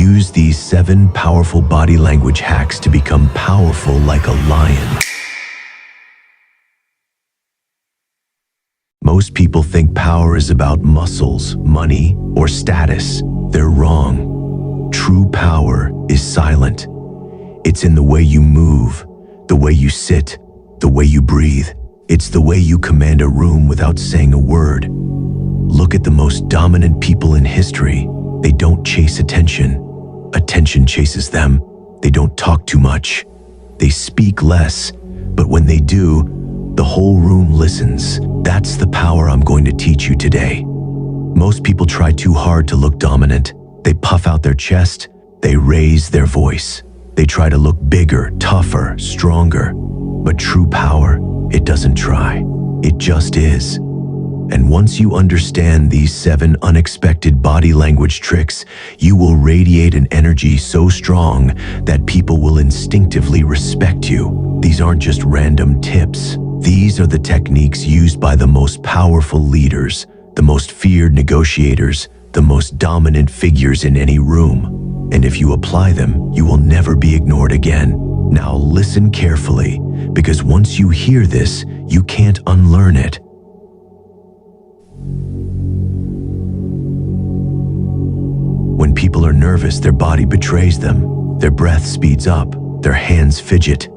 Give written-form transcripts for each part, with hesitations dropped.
Use these 7 powerful body language hacks to become powerful like a lion. Most people think power is about muscles, money, or status. They're wrong. True power is silent. It's in the way you move, the way you sit, the way you breathe. It's the way you command a room without saying a word. Look at the most dominant people in history. They don't chase attention. Attention chases them. They don't talk too much. They speak less, but when they do, the whole room listens. That's the power I'm going to teach you today. Most people try too hard to look dominant. They puff out their chest. They raise their voice. They try to look bigger, tougher, stronger. But true power, it doesn't try. It just is. And once you understand these 7 unexpected body language tricks, you will radiate an energy so strong that people will instinctively respect you. These aren't just random tips. These are the techniques used by the most powerful leaders, the most feared negotiators, the most dominant figures in any room. And if you apply them, you will never be ignored again. Now listen carefully, because once you hear this, you can't unlearn it. When people are nervous, their body betrays them. Their breath speeds up, their hands fidget.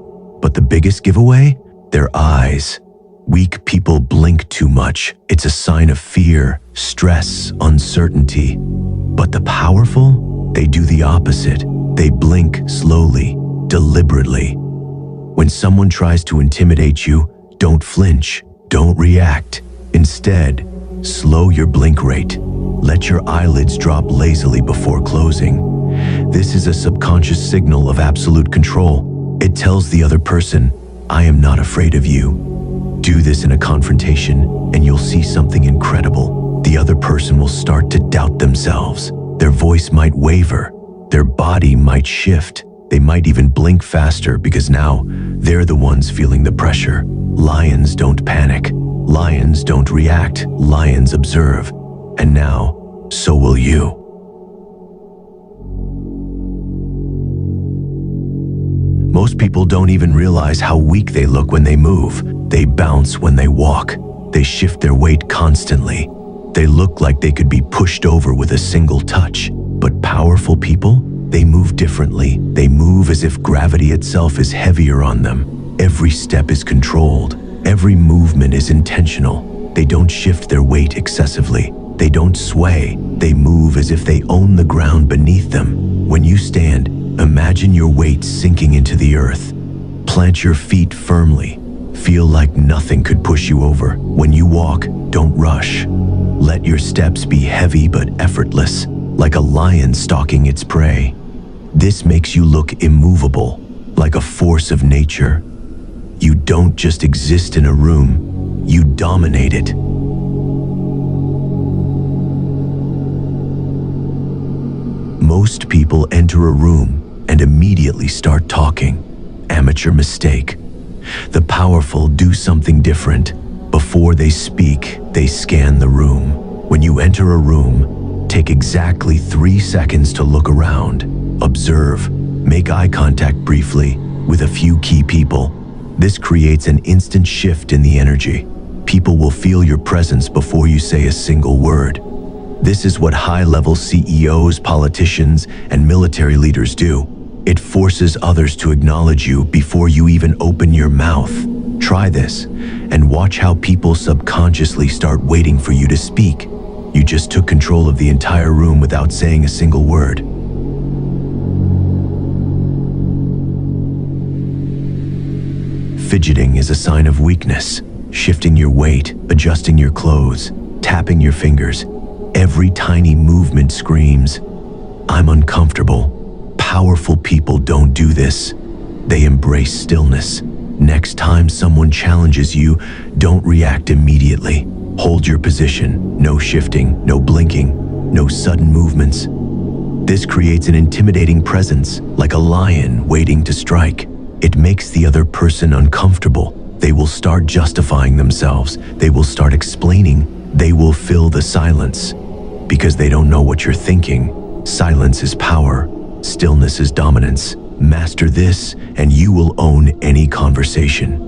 But the biggest giveaway? Their eyes. Weak people blink too much. It's a sign of fear, stress, uncertainty. But the powerful? They do the opposite. They blink slowly, deliberately. When someone tries to intimidate you, don't flinch, don't react. Instead, slow your blink rate. Let your eyelids drop lazily before closing. This is a subconscious signal of absolute control. It tells the other person, I am not afraid of you. Do this in a confrontation, and you'll see something incredible. The other person will start to doubt themselves. Their voice might waver. Their body might shift. They might even blink faster because now they're the ones feeling the pressure. Lions don't panic. Lions don't react. Lions observe. And now, so will you. Most people don't even realize how weak they look when they move. They bounce when they walk. They shift their weight constantly. They look like they could be pushed over with a single touch. But powerful people, they move differently. They move as if gravity itself is heavier on them. Every step is controlled. Every movement is intentional. They don't shift their weight excessively. They don't sway. They move as if they own the ground beneath them. When you stand, imagine your weight sinking into the earth. Plant your feet firmly. Feel like nothing could push you over. When you walk, don't rush. Let your steps be heavy but effortless, like a lion stalking its prey. This makes you look immovable, like a force of nature. You don't just exist in a room, you dominate it. Most people enter a room and immediately start talking. Amateur mistake. The powerful do something different. Before they speak, they scan the room. When you enter a room, take exactly 3 seconds to look around. Observe. Make eye contact briefly with a few key people. This creates an instant shift in the energy. People will feel your presence before you say a single word. This is what high-level CEOs, politicians, and military leaders do. It forces others to acknowledge you before you even open your mouth. Try this, and watch how people subconsciously start waiting for you to speak. You just took control of the entire room without saying a single word. Fidgeting is a sign of weakness. Shifting your weight, adjusting your clothes, tapping your fingers. Every tiny movement screams, I'm uncomfortable. Powerful people don't do this. They embrace stillness. Next time someone challenges you, don't react immediately. Hold your position. No shifting, no blinking, no sudden movements. This creates an intimidating presence, like a lion waiting to strike. It makes the other person uncomfortable. They will start justifying themselves. They will start explaining. They will fill the silence. Because they don't know what you're thinking, Silence is power. Stillness is dominance. Master this, and you will own any conversation.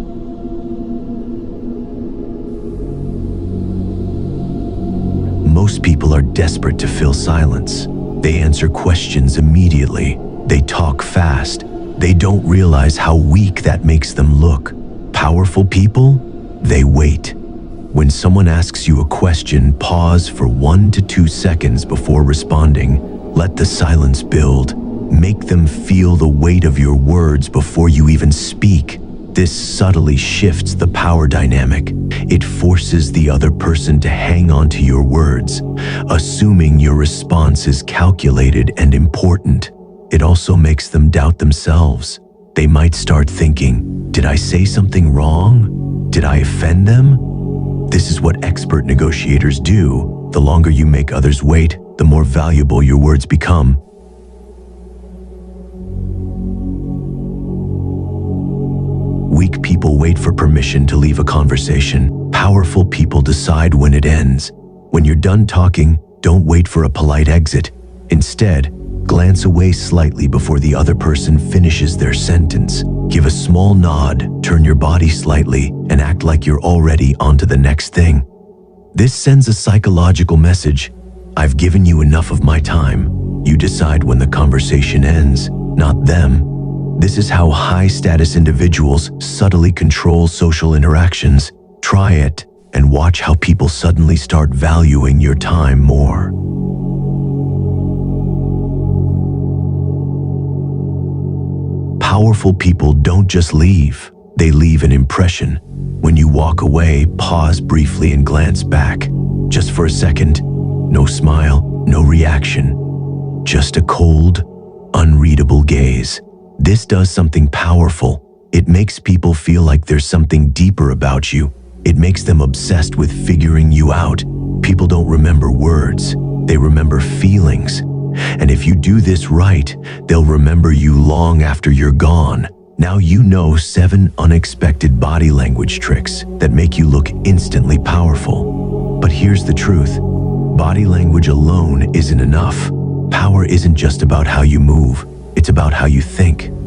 Most people are desperate to fill silence. They answer questions immediately. They talk fast. They don't realize how weak that makes them look. Powerful people, they wait. When someone asks you a question, pause for 1 to 2 seconds before responding. Let the silence build. Make them feel the weight of your words before you even speak. This subtly shifts the power dynamic. It forces the other person to hang on to your words, assuming your response is calculated and important. It also makes them doubt themselves. They might start thinking, did I say something wrong? Did I offend them? This is what expert negotiators do. The longer you make others wait, the more valuable your words become. Weak people wait for permission to leave a conversation. Powerful people decide when it ends. When you're done talking, don't wait for a polite exit. Instead, glance away slightly before the other person finishes their sentence. Give a small nod, turn your body slightly, and act like you're already on to the next thing. This sends a psychological message. I've given you enough of my time. You decide when the conversation ends, not them. This is how high-status individuals subtly control social interactions. Try it and watch how people suddenly start valuing your time more. Powerful people don't just leave, they leave an impression. When you walk away, pause briefly and glance back. Just for a second. No smile, no reaction. Just a cold, unreadable gaze. This does something powerful. It makes people feel like there's something deeper about you. It makes them obsessed with figuring you out. People don't remember words, they remember feelings. And if you do this right, they'll remember you long after you're gone. Now you know 7 unexpected body language tricks that make you look instantly powerful. But here's the truth. Body language alone isn't enough. Power isn't just about how you move. It's about how you think.